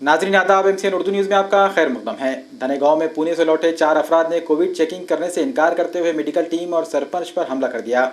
नाजरीन आदाब, MCN Urdu news में आपका खैर मकदम है। धनेगांव में पुणे से लौटे 4 अफराद ने कोविड चेकिंग करने से इनकार करते हुए मेडिकल टीम और सरपंच पर हमला कर दिया।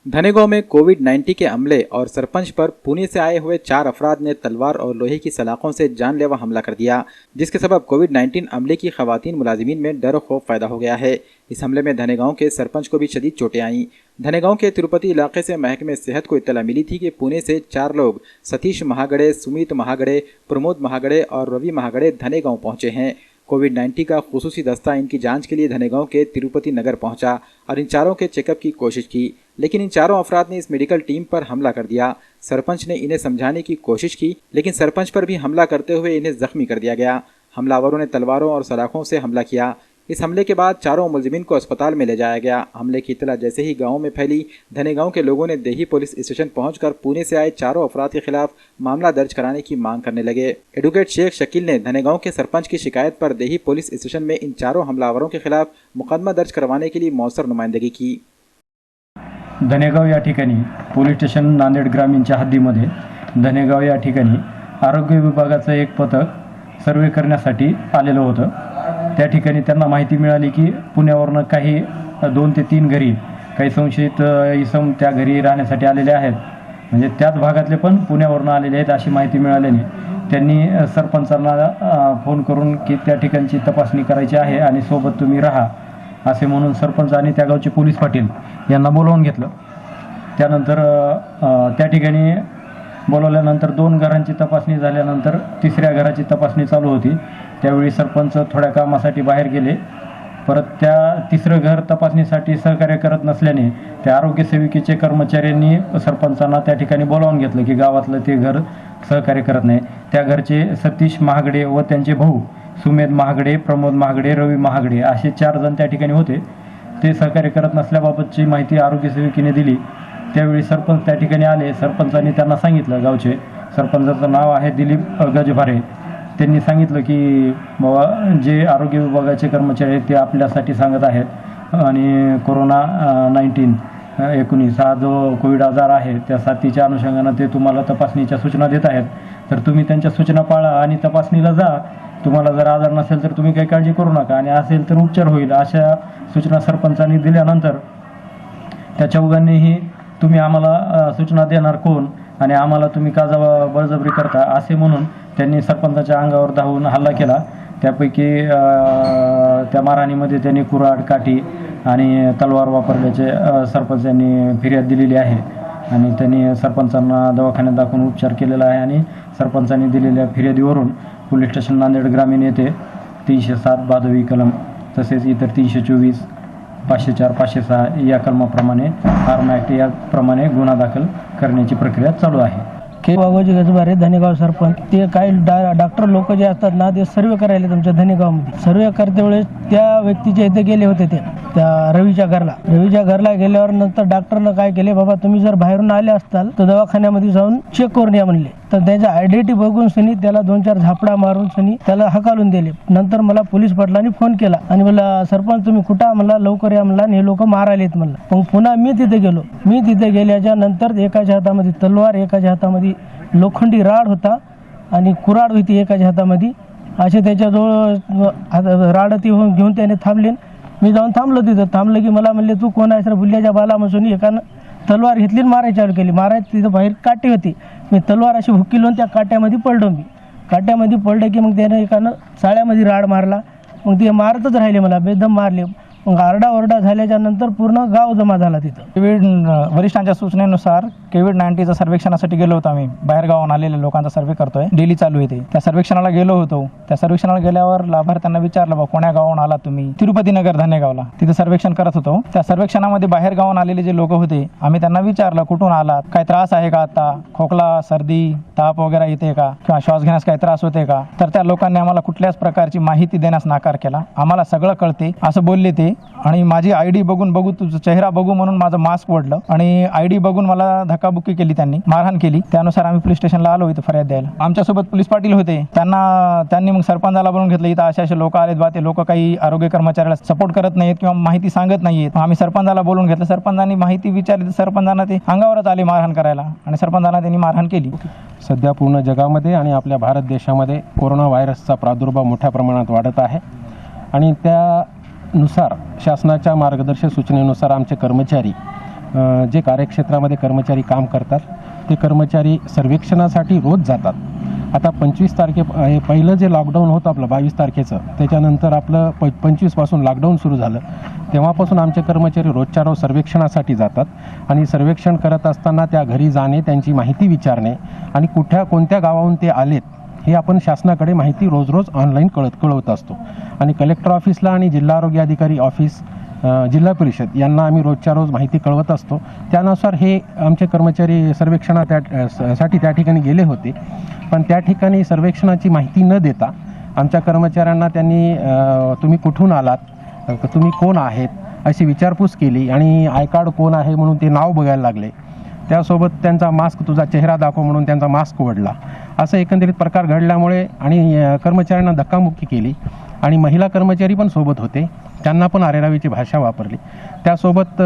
धनेगांव में कोविड-19 के अमले और सरपंच पर पुणे से आए हुए 4 अफराद ने तलवार और लोहे की सलाखों से जानलेवा हमला कर दिया, जिसके सबब कोविड-19 अमले की खवातीन मुलाजिमीन में डर और खौफ पैदा हो गया है। इस हमले में धनेगांव के सरपंच को भी शदीद चोटें आईं। धनेगांव के तिरुपति इलाके से महकमे सेहत को इत्तला मिली थी कि पुणे से 4 लोग सतीश महागड़े, सुमित महागड़े, प्रमोद महागड़े और रवि महागड़े धनेगांव पहुंचे हैं। कोविड-19 का खुसूसी दस्ता इनकी जांच के लिए धनेगांव के तिरुपति नगर पहुंचा और इन चारों के चेकअप की कोशिश की, लेकिन इन चारों अफराद ने इस मेडिकल टीम पर हमला कर दिया। सरपंच ने इन्हें समझाने की कोशिश की, लेकिन सरपंच पर भी हमला करते हुए इन्हें जख्मी कर दिया गया। हमलावरों ने तलवारों और सलाखों से हमला किया। इस हमले के बाद चारों मुलजिमीन को अस्पताल में ले जाया गया। हमले की इत्तला जैसे ही गांव में फैली, धनेगांव के लोगों ने देही पुलिस स्टेशन पहुंचकर पुणे से आए चारों अफराद के खिलाफ मामला दर्ज कराने की मांग करने लगे। एडवोकेट शेख शकील ने धनेगांव के सरपंच की शिकायत पर देही पुलिस स्टेशन में इन चारों हमलावरों के खिलाफ मुकदमा दर्ज करवाने के लिए मौसर नुमाइंदगी की। धनेगाव या ठिकाणी पोलीस स्टेशन नांदेड ग्रामीणच्या हद्दीमध्ये धनेगाव या ठिकाणी आरोग्य विभागाचं एक पथक सर्वे करण्यासाठी आलेलं होतं। त्या ठिकाणी त्यांना माहिती मिळाली की पुण्यावरून काही 2 ते 3 घरी काही संशयित इसम त्या घरी राहण्यासाठी आलेले आहेत, म्हणजे त्याच भागातले पण पुण्यावरून आलेले आहेत अशी माहिती मिळाल्याने त्यांनी सरपंचांना फोन करून की त्या ठिकाणची तपासणी करायची आहे आणि सोबत तुम्ही राहा असे म्हणून सरपंच आणि त्या गावचे पोलीस पाटील यांना बोलावून घेतलं। त्यानंतर त्या ठिकाणी बोलवल्यानंतर 2 घरांची तपासणी झाल्यानंतर 3ऱ्या घराची तपासणी चालू होती। त्यावेळी सरपंच थोड्या कामासाठी बाहेर गेले। परत त्या 3रं घर तपासणीसाठी सहकार्य करत नसल्याने त्या आरोग्य सेविकेचे कर्मचाऱ्यांनी सरपंचांना त्या ठिकाणी बोलावून घेतलं की गावातलं ते घर सहकार्य करत नाही। त्या घरचे सतीश महागडे व त्यांचे भाऊ सुमेध महागडे, प्रमोद महागडे, रवी महागडे असे 4 जण त्या ठिकाणी होते। ते सहकार्य करत नसल्याबाबतची माहिती आरोग्य सेविकेने दिली। त्यावेळी सरपंच त्या ठिकाणी आले। सरपंचांनी त्यांना सांगितलं, गावचे सरपंचाचं नाव आहे दिलीप गजभारे, त्यांनी सांगितलं की बाबा जे आरोग्य विभागाचे कर्मचारी आहेत ते आपल्यासाठी सांगत आहेत आणि कोरोना-19 हा जो कोविड आजार आहे त्या साथीच्या अनुषंगानं ते तुम्हाला तपासणीच्या सूचना देत आहेत, तर तुम्ही त्यांच्या सूचना पाळा आणि तपासणीला जा। तुम्हाला जर आजार नसेल तर तुम्ही काही काळजी करू नका आणि असेल तर उपचार होईल अशा सूचना सरपंचांनी दिल्यानंतर त्या चौघांनीही तुम्ही आम्हाला सूचना देणार कोण आणि आम्हाला तुम्ही का बळजबरी करता असे म्हणून त्यांनी सरपंचाच्या अंगावर धावून हल्ला केला। त्यापैकी त्या मारहाणीमध्ये त्यांनी कुऱ्हाड, काठी आणि तलवार वापरल्याचे सरपंचांनी फिर्याद दिलेली आहे आणि त्यांनी सरपंचांना दवाखान्यात दाखवून उपचार केलेला आहे आणि सरपंचांनी दिलेल्या फिर्यादीवरून पोलीस स्टेशन नांदेड ग्रामीण येथे 307 भादवी कलम तसेच इतर 324, 504, 506 या कलमाप्रमाणे आर्म ॲक्ट याप्रमाणे गुन्हा दाखल करण्याची प्रक्रिया चालू आहे। बाबाजी गजबारे धनेगाव सरपंच ते काही डॉक्टर लोक जे असतात ना ते सर्वे करायला तुमच्या धनेगावमध्ये सर्वे करते वेळेस त्या व्यक्तीच्या इथे गेले होते ते त्या रवीच्या घरला गेल्यावर नंतर डॉक्टरनं काय केले, बाबा तुम्ही जर बाहेरून आले असताल तर दवाखान्यामध्ये जाऊन चेक करून या म्हणले। तर त्याच्या आयडेंटिटी बघून सनी त्याला 2-4 झापडा मारून सनी त्याला हकालून दिले। नंतर मला पोलीस पाटलांनी फोन केला आणि मला सरपंच तुम्ही कुठं म्हणला, लवकर या म्हणला, हे लोक मारायलेत म्हणलं। मग पुन्हा मी तिथे गेल्याच्या नंतर एकाच्या हातामध्ये तलवार, एकाच्या हातामध्ये लोखंडी राड होता आणि कुऱ्हाड होती एकाच्या हातामध्ये। असे त्याच्याजवळ राड ती घेऊन त्याने थांबले। मी जाऊन थांबलो की मला म्हणले तू कोण आहेस रे बुल्ल्याच्या बाला म्हणून एकानं तलवार घेतली आणि मारायची चालू केली। तिथं बाहेर काठी होती, मी तलवार अशी हुक्की लावून त्या काट्यामध्ये पडलो। काट्यामध्ये पडलं की मग त्याने एकानं चाळ्यामध्ये राड मारला। मग ते मारतच राहिले, मला बेदम मारले। मग आरडाओरडा झाल्याच्या नंतर पूर्ण गाव जमा झाला तिथं। कोविड वरिष्ठांच्या सूचनेनुसार कोविड-19चा सर्वेक्षणासाठी गेलो होतो आम्ही। बाहेर गावाहून आलेल्या लोकांचा सर्वे करतोय, डेली चालू आहे ते। त्या सर्वेक्षणाला गेलो होतो। त्या सर्वेक्षणाला गेल्यावर लाभार्थ्यांना विचारलं, बा कोण्या गावाहून आला तुम्ही? तिरुपती नगर धनेगावला तिथे सर्वेक्षण करत होतो। त्या सर्वेक्षणामध्ये बाहेर गावाहून आलेले जे लोक होते, आम्ही त्यांना विचारलं कुठून आलात, काय त्रास आहे का, आता खोकला, सर्दी, ताप वगैरे येते का, किंवा श्वास घेण्यास काही त्रास होते का? तर त्या लोकांनी आम्हाला कुठल्याच प्रकारची माहिती देण्यास नाकार केला। आम्हाला सगळं कळते असं बोलले ते आणि माझी ID बघू तुझा चेहरा बघू म्हणून माझं मास्क ओढलं आणि ID बघून मला धक्काबुक्की केली, त्यांनी मारहाण केली. त्यानुसार आम्ही पोलीस स्टेशनला आलो इथं फरियाद द्यायला. आमच्यासोबत पोलीस पाटील होते, त्यांनी मग सरपंचाला बोलून घेतलं. इथं असे लोक आलेत बा, ते लोक काही आरोग्य कर्मचाऱ्याला सपोर्ट करत नाहीत किंवा माहिती सांगत नाहीत. आम्ही सरपंचाला बोलून घेतलं. सरपंचांनी माहिती विचारली तर सरपंचांना ते अंगावरच आले मारहाण करायला आणि सरपंचाला त्यांनी मारहाण केली. सध्या पूर्ण जगामध्ये आणि आपल्या भारत देशामध्ये कोरोना व्हायरसचा प्रादुर्भाव मोठ्या प्रमाणात वाढत आहे आणि त्यानुसार शासनाच्या मार्गदर्शक सूचनेनुसार आमचे कर्मचारी जे कार्यक्षेत्रामध्ये कर्मचारी काम करतात ते कर्मचारी सर्वेक्षणासाठी रोज जातात. आता 25 पहिलं जे लॉकडाऊन होतं आपलं 22 तारखेचं, त्याच्यानंतर आपलं 25पासून लॉकडाऊन सुरू झालं. तेव्हापासून आमचे कर्मचारी रोजच्या रोज सर्वेक्षणासाठी जातात आणि सर्वेक्षण करत असताना त्या घरी जाणे, त्यांची माहिती विचारणे आणि कोणत्या गावाहून ते आलेत हे आपण शासनाकडे माहिती रोज ऑनलाईन कळवत असतो. आणि कलेक्टर ऑफिसला आणि जिल्हा आरोग्य अधिकारी ऑफिस, जिल्हा परिषद यांना आम्ही रोजच्या रोज माहिती कळवत असतो. त्यानुसार हे आमचे कर्मचारी सर्वेक्षणासाठी त्या ठिकाणी गेले होते, पण त्या ठिकाणी सर्वेक्षणाची माहिती न देता आमच्या कर्मचाऱ्यांना त्यांनी तुम्ही कुठून आलात, तुम्ही कोण आहेत अशी विचारपूस केली आणि आय कार्ड कोण आहे म्हणून ते नाव बघायला लागले. त्यासोबत त्यांचा मास्क, तुझा चेहरा दाखव म्हणून त्यांचा मास्क ओढला. असं एकंदरीत प्रकार घडल्यामुळे आणि कर्मचाऱ्यांना धक्कामुक्की केली आणि महिला कर्मचारी पण सोबत होते, त्यांना पण आरेरावीची भाषा वापरली. त्यासोबत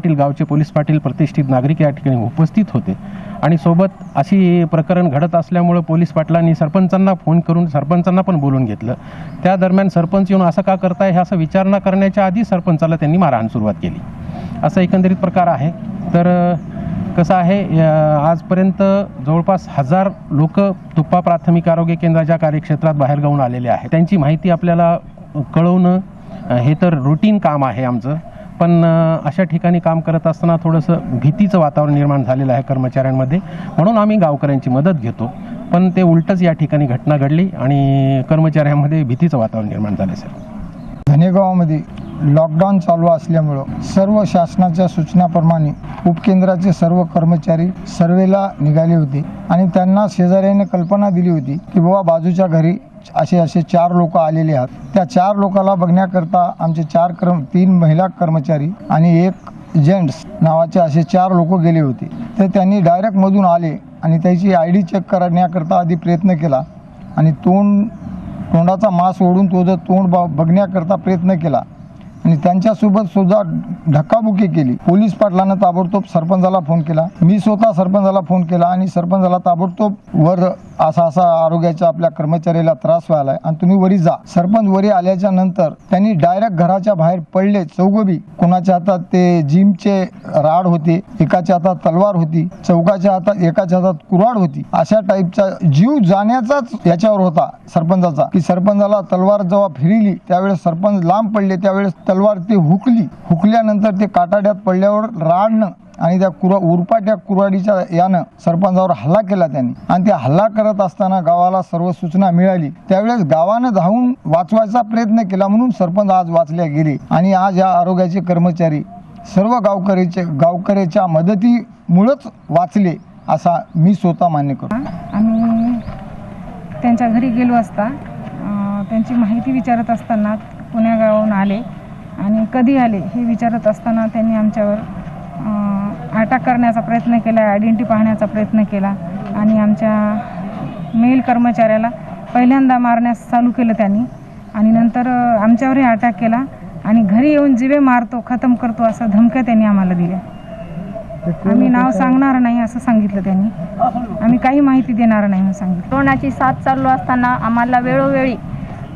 गावचे पोलीस पाटील प्रतिष्ठित नागरिक या ठिकाणी उपस्थित होते आणि सोबत अशी प्रकरण घडत असल्यामुळं पोलीस पाटलांनी सरपंचांना फोन करून सरपंचांना पण बोलून घेतलं. त्या दरम्यान सरपंच येऊन असं का करताय हे असं विचारणा करण्याच्या आधी सरपंचाला त्यांनी मारहाण सुरुवात केली. असा एकंदरीत प्रकार आहे. तर कसं आहे, आजपर्यंत जवळपास 1000 लोक तुप्पा प्राथमिक आरोग्य केंद्राच्या कार्यक्षेत्रात बाहेरगावून आलेले आहेत. त्यांची माहिती आपल्याला कळवणं हे तर रुटीन काम आहे आमचं, पण अशा ठिकाणी काम करत असताना थोडंसं भीतीचं वातावरण निर्माण झालेलं आहे कर्मचाऱ्यांमध्ये, म्हणून आम्ही गावकऱ्यांची मदत घेतो. पण ते उलटच या ठिकाणी घटना घडली आणि कर्मचाऱ्यांमध्ये भीतीचं वातावरण निर्माण झालं. सर, धनेगावामध्ये लॉकडाऊन चालू असल्यामुळं सर्व शासनाच्या सूचनाप्रमाणे उपकेंद्राचे सर्व कर्मचारी सर्वेला निघाले होते आणि त्यांना शेजाऱ्याने कल्पना दिली होती की बाबा बाजूच्या घरी असे 4 लोक आलेले आहेत. त्या 4 लोकांना बघण्याकरता आमचे 3 महिला कर्मचारी आणि 1 जेंट्स नावाचे असे 4 लोक गेले होते. तर त्यांनी डायरेक्ट मधून आले आणि त्याची ID चेक करण्याकरता आधी प्रयत्न केला आणि तोंडाचा मास्क ओढून तो जर तोंड बघण्याकरता प्रयत्न केला आणि त्यांच्यासोबत सुद्धा धक्काबुक्की केली. पोलीस पाटलानं ताबडतोब सरपंचाला फोन केला. मी स्वतः सरपंचाला फोन केला आणि सरपंचाला ताबडतोब वर असा आरोग्याच्या आपल्या कर्मचाऱ्याला त्रास व्हायला आहे आणि तुम्ही वरी जा. सरपंच वरी आल्याच्या नंतर त्यांनी डायरेक्ट घराच्या बाहेर पडले. चौघबी, कोणाच्या हातात ते जिमचे राड होते, एकाच्या हातात तलवार होती, एकाच्या हातात कुऱ्हाड होती. अशा टाईपचा जीव जाण्याचाच याच्यावर होता सरपंचाचा, की सरपंचाला तलवार जेव्हा फिरली त्यावेळेस सरपंच लांब पडले, त्यावेळेस तलवार ते हुकल्यानंतर ते काटाड्यात पडल्यावर राडनं आणि त्या उरपाट्या कुऱ्हाडीच्या यानं सरपंचावर हल्ला केला त्यांनी. आणि त्या हल्ला करत असताना गावाला सर्व सूचना मिळाली. त्यावेळेस गावानं धावून वाचवायचा प्रयत्न केला म्हणून सरपंच आज वाचल्या गेले आणि आज या आरोग्याचे कर्मचारी सर्व गावकऱ्याच्या मदतीमुळेच वाचले असा मी स्वतः मान्य करतो. आम्ही त्यांच्या घरी गेलो असता त्यांची माहिती विचारत असताना पुण्या गावाहून आले आणि कधी आले हे विचारत असताना त्यांनी आमच्यावर अटॅक करण्याचा प्रयत्न केला, आयडेंटिटी पाहण्याचा प्रयत्न केला आणि आमच्या मेल कर्मचाऱ्याला पहिल्यांदा मारण्यास चालू केलं त्यांनी आणि नंतर आमच्यावरही अटॅक केला आणि घरी येऊन जिवे मारतो, खतम करतो असं धमक्या त्यांनी आम्हाला दिल्या. आम्ही नाव सांगणार नाही असं सांगितलं त्यांनी. आम्ही काही माहिती देणार नाही असं सांगितलं. कोरोनाची साथ चालू असताना आम्हाला वेळोवेळी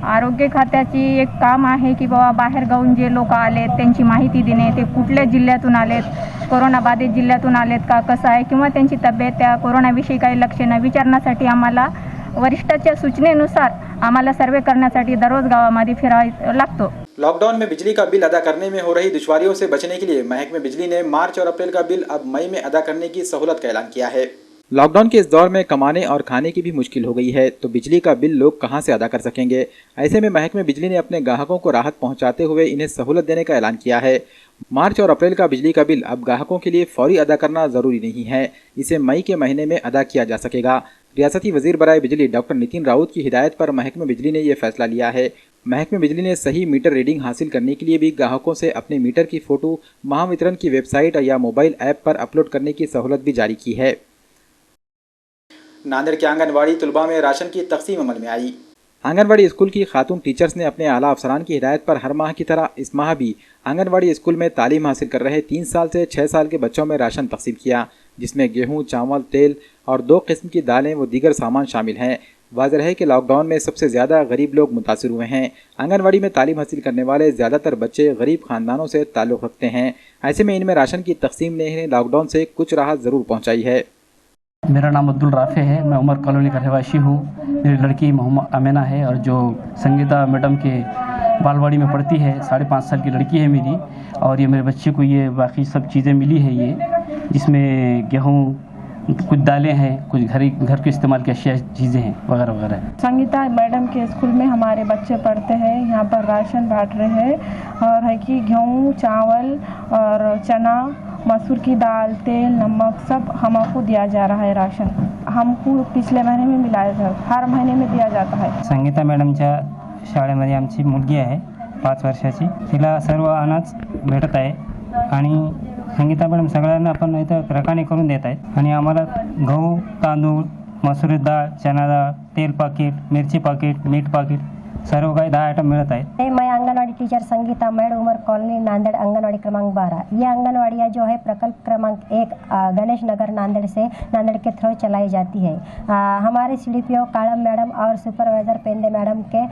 आरोग्य खात्याची एक काम आहे की बाबा बाहेर गावून जे लोक आलेत त्यांची माहिती देणे, ते कुठल्या जिल्ह्यातून आलेत, कोरोनाबाधित जिल्ह्यातून आलेत का, कसं आहे किंवा त्यांची तब्येत, त्या कोरोनाविषयी काही लक्षणं विचारण्यासाठी आम्हाला वरिष्ठाच्या सूचनेनुसार आम्हाला सर्वे करण्यासाठी दररोज गावामध्ये फिरायला लागतो. लॉकडाउन में बिजली का बिल अदा करने में हो रही दुश्वारियों से बचने के लिए महकमे बिजली ने मार्च और अप्रैल का बिल अब मई में अदा करने की सहूलत का ऐलान किया है। लॉकडाउन के इस दौर में कमाने और खाने की भी मुश्किल हो गई है, तो बिजली का बिल लोग कहां से अदा कर सकेंगे। ऐसे में महकमे बिजली ने अपने ग्राहकों को राहत पहुंचाते हुए इन्हें सहूलत देने का ऐलान किया है। मार्च और अप्रैल का बिजली का बिल अब ग्राहकों के लिए फौरी अदा करना जरूरी नहीं है, इसे मई के महीने में अदा किया जा सकेगा। रियासती वजीर बराए बिजली डॉक्टर नितिन राउत की हिदायत पर महकमे बिजली ने यह फैसला लिया है। महकमे बिजली ने सही मीटर रीडिंग हासिल करने के लिए भी ग्राहकों से अपने मीटर की फोटो महावितरण की वेबसाइट या मोबाइल ऐप पर अपलोड करने की सहूलत भी जारी की है। नांदेड़ के आंगनवाड़ी तुलबा में राशन की तकसीम अमल में आई। आंगनवाड़ी स्कूल की खातून टीचर्स ने अपने आला अफसरान की हिदायत पर हर माह की तरह इस माह भी आंगनवाड़ी स्कूल में तालीम हासिल कर रहे 3 साल से 6 साल के बच्चों में राशन तकसीम किया, जिसमें गेहूं, चावल, तेल और 2 किस्म की दालें व दीगर सामान शामिल हैं। वाज़ेह है कि लॉकडाउन में सबसे ज़्यादा गरीब लोग मुतासिर हुए हैं। आंगनवाड़ी में तालीम हासिल करने वाले ज़्यादातर बच्चे गरीब ख़ानदानों से ताल्लुक़ रखते हैं। ऐसे में इनमें राशन की तकसीम ने इन्हें लॉकडाउन से कुछ राहत ज़रूर पहुँचाई है। मेरा नाम अब्दुल राफ़े है, मैं उमर कॉलोनी का रहवासी हूँ। मेरी लड़की मोहम्मद अमीना है और जो संगीता मैडम के बालवाड़ी में पढ़ती है, 5.5 साल की लड़की है मेरी। और ये मेरे बच्चे को ये बाकी सब चीज़ें मिली है, ये जिसमें गेहूँ, कुछ दालें हैं, कुछ घर के इस्तेमाल की अशिया चीज़ें हैं वगैरह वगैरह। संगीता मैडम के स्कूल में हमारे बच्चे पढ़ते हैं। यहाँ पर राशन बांट रहे हैं और है कि गेहूँ, चावल और चना, मसूर की दाल, तेल, नमक सब हमको दिया जा रहा है राशन। हमको पिछले महीने में मिला था, हर महीने में दिया जाता है। संगीता मॅडमच्या शाळेमध्ये आमची मुलगी आहे 5 वर्षाची, तिला सर्व अनाज भेटत आहे आणि संगीता मॅडम सगळ्यांना आपण इथं रकाने करून देत आहेत आणि आम्हाला गहू, तांदूळ, मसूर डाळ, चना डाळ, तेल पाकिट, मिरची पाकिट, मीठ पाकिट सर्व काही 10 आइटम मिळत आहे। मैं आंगनवाड़ी टीचर संगीता मैड, उमर कॉलोनी, नांदेड़, आंगनवाड़ी क्रमांक 12। ये आंगनवाड़ियाँ जो है प्रकल्प क्रमांक 1 गणेश नगर नांदेड़ से नांदेड़ के थ्रू चलाई जाती है। हमारे CDPO कालम मैडम और सुपरवाइज़र पेंडे मैडम के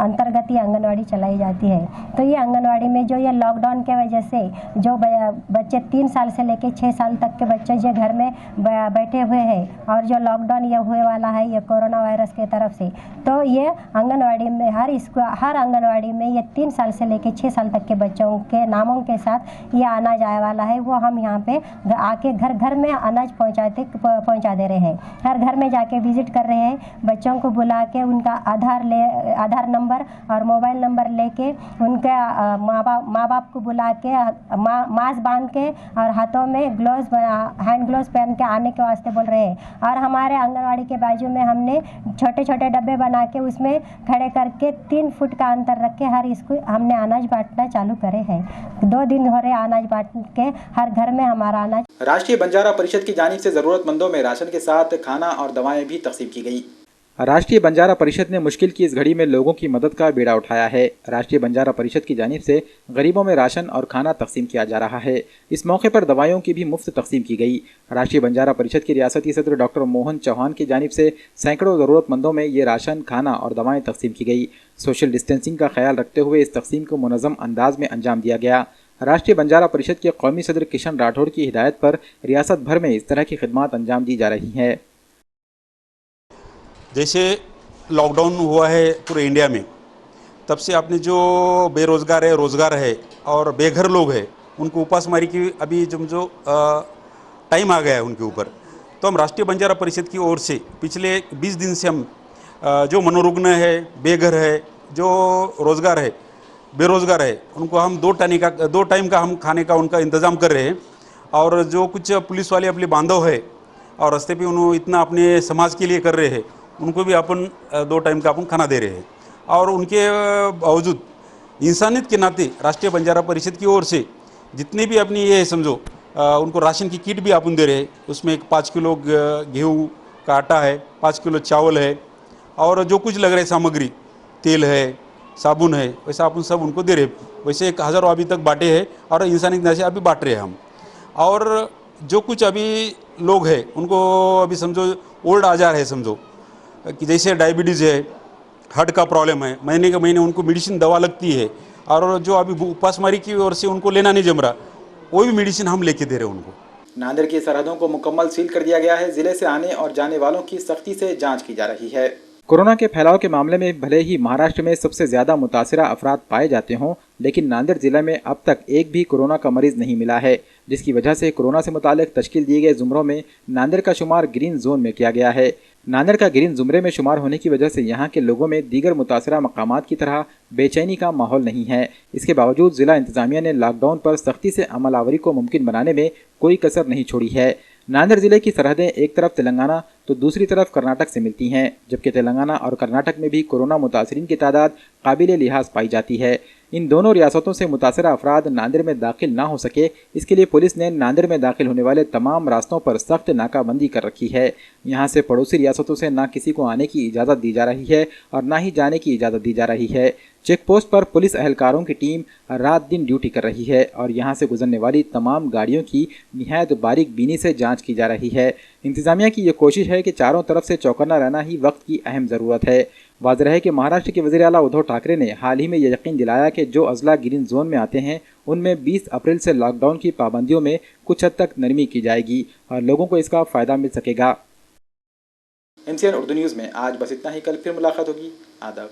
अंतर्गत ये आंगनवाड़ी चलाई जाती है। तो ये आंगनवाड़ी में जो ये लॉकडाउन के वजह से जो बच्चे 3 साल से लेकर 6 साल तक के बच्चे जो घर में बैठे हुए हैं और जो लॉकडाउन ये हुए वाला है ये कोरोना वायरस के तरफ से, तो ये आंगनवाड़ी में हर आंगनवाड़ी में ये 3 साल से लेकर 6 साल तक के बच्चों के नामों के साथ ये अनाज आने वाला है। वो हम यहाँ पे आके घर घर में अनाज पहुँचा दे रहे हैं। हर घर में जाके विजिट कर रहे हैं, बच्चों को बुला के उनका आधार नंबर और मोबाइल नंबर लेके उनके माँ बाप को बुला के मास्क बांध के और हाथों में हैंड ग्लोव्स पहन के आने के वास्ते बोल रहे हैं। और हमारे आंगनवाड़ी के बाजू में हमने छोटे छोटे डब्बे बना के उसमें खड़े करके 3 फुट का अंतर रख के हर स्कूल हमने अनाज बांटना चालू करे हैं। 2 दिन हो रहे अनाज बांट के हर घर में हमारा अनाज। राष्ट्रीय बंजारा परिषद की जानिब से ज़रूरतमंदों में राशन के साथ खाना और दवाएं भी तकसीम की गई। राष्ट्रीय बंजारा परिषद ने मुश्किल की इस घड़ी में लोगों की मदद का बीड़ा उठाया है। राष्ट्रीय बंजारा परिषद की जानिब से गरीबों में राशन और खाना तकसीम किया जा रहा है। इस मौके पर दवाइयों की भी मुफ्त तकसीम की गई। राष्ट्रीय बंजारा परिषद के रियासती सदर डॉक्टर मोहन चौहान की जानिब से सैकड़ों ज़रूरतमंदों में ये राशन, खाना और दवाएँ तकसीम की गई। सोशल डिस्टेंसिंग का ख्याल रखते हुए इस तकसीम को मुनज़्ज़म अंदाज में अंजाम दिया गया। राष्ट्रीय बंजारा परिषद के कौमी सदर किशन राठौड़ की हिदायत पर रियासत भर में इस तरह की खिदमात अंजाम दी जा रही हैं। जैसे लॉकडाउन हुआ है पूरे इंडिया में, तब से आपने जो बेरोज़गार है, रोज़गार है और बेघर लोग हैं, उनको उपासमारी की अभी जो टाइम आ गया है उनके ऊपर, तो हम राष्ट्रीय बंजारा परिषद की ओर से पिछले 20 दिन से हम जो मनोरुग्ण है, बेघर है, जो रोज़गार है, बेरोज़गार है, उनको हम 2 टाइम का हम खाने का उनका इंतज़ाम कर रहे हैं। और जो कुछ पुलिस वाले अपने बांधव है और रास्ते पे उन्होंने इतना अपने समाज के लिए कर रहे हैं, उनको भी अपन 2 टाइम का अपन खाना दे रहे हैं। और उनके बावजूद इंसानियत के नाते राष्ट्रीय बंजारा परिषद की ओर से जितने भी अपनी ये समझो उनको राशन की किट भी अपन दे रहे हैं। उसमें 5 किलो गेहूँ का आटा है, 5 किलो चावल है और जो कुछ लग रहा है सामग्री, तेल है, साबुन है, वैसा अपन सब उनको दे रहे हैं। वैसे 1000 अभी तक बांटे हैं और इंसानियत से अभी बांट रहे हैं हम। और जो कुछ अभी लोग हैं उनको अभी समझो ओल्ड आजार है, समझो कि जैसे डायबिटीज़ है, हार्ट का प्रॉब्लम है, महीने के महीने उनको मेडिसिन दवा लगती है। और जो अभी उपासमारी की ओर से उनको लेना नहीं जम रहा, वो भी मेडिसिन हम लेके दे रहे हैं उनको। नांदेड़ की सरहदों को मुकम्मल सील कर दिया गया है। जिले से आने और जाने वालों की सख्ती से जांच की जा रही है। कोरोना के फैलाव के मामले में भले ही महाराष्ट्र में सबसे ज़्यादा मुतासिरा अफराद पाए जाते हों, लेकिन नांदेड़ जिले में अब तक एक भी कोरोना का मरीज़ नहीं मिला है, जिसकी वजह से कोरोना से मुतालिक तश्कील दिए गए ज़ुमरों में नांदेड़ का शुमार ग्रीन जोन में किया गया है। नांदेड़ का ग्रीन ज़ुमरे में शुमार होने की वजह से यहाँ के लोगों में दीगर मुतासिरा मकामात की तरह बेचैनी का माहौल नहीं है। इसके बावजूद ज़िला इंतज़ामिया ने लॉकडाउन पर सख्ती से अमल आवरी को मुमकिन बनाने में कोई कसर नहीं छोड़ी है। नांदेड़ ज़िले की सरहदें एक तरफ तेलंगाना तो दूसरी तरफ कर्नाटक से मिलती हैं, जबकि तेलंगाना और कर्नाटक में भी कोरोना मुतासरीन की तादाद काबिल लिहाज पाई जाती है। इन दोनों रियासतों से मुतासरा अफराद नांदेड़ में दाखिल ना हो सके, इसके लिए पुलिस ने नांदेड़ में दाखिल होने वाले तमाम रास्तों पर सख्त नाकाबंदी कर रखी है। यहाँ से पड़ोसी रियासतों से ना किसी को आने की इजाज़त दी जा रही है और ना ही जाने की इजाज़त दी जा रही है। चेक पोस्ट पर पुलिस अहलकारों की टीम रात दिन ड्यूटी कर रही है और यहाँ से गुजरने वाली तमाम गाड़ियों की निहायत बारीक बीनी से जांच की जा रही है। इंतजामिया की ये कोशिश है कि चारों तरफ से चौकन्ना रहना ही वक्त की अहम ज़रूरत है। वाज़ेह है कि महाराष्ट्र के वज़ीर आला उद्धव ठाकरे ने हाल ही में यह यकीन दिलाया कि जो अजला ग्रीन जोन में आते हैं उनमें 20 अप्रैल से लॉकडाउन की पाबंदियों में कुछ हद तक नरमी की जाएगी और लोगों को इसका फ़ायदा मिल सकेगा। MCN उर्दू न्यूज़ में आज बस इतना ही। कल फिर मुलाकात होगी। आदाब।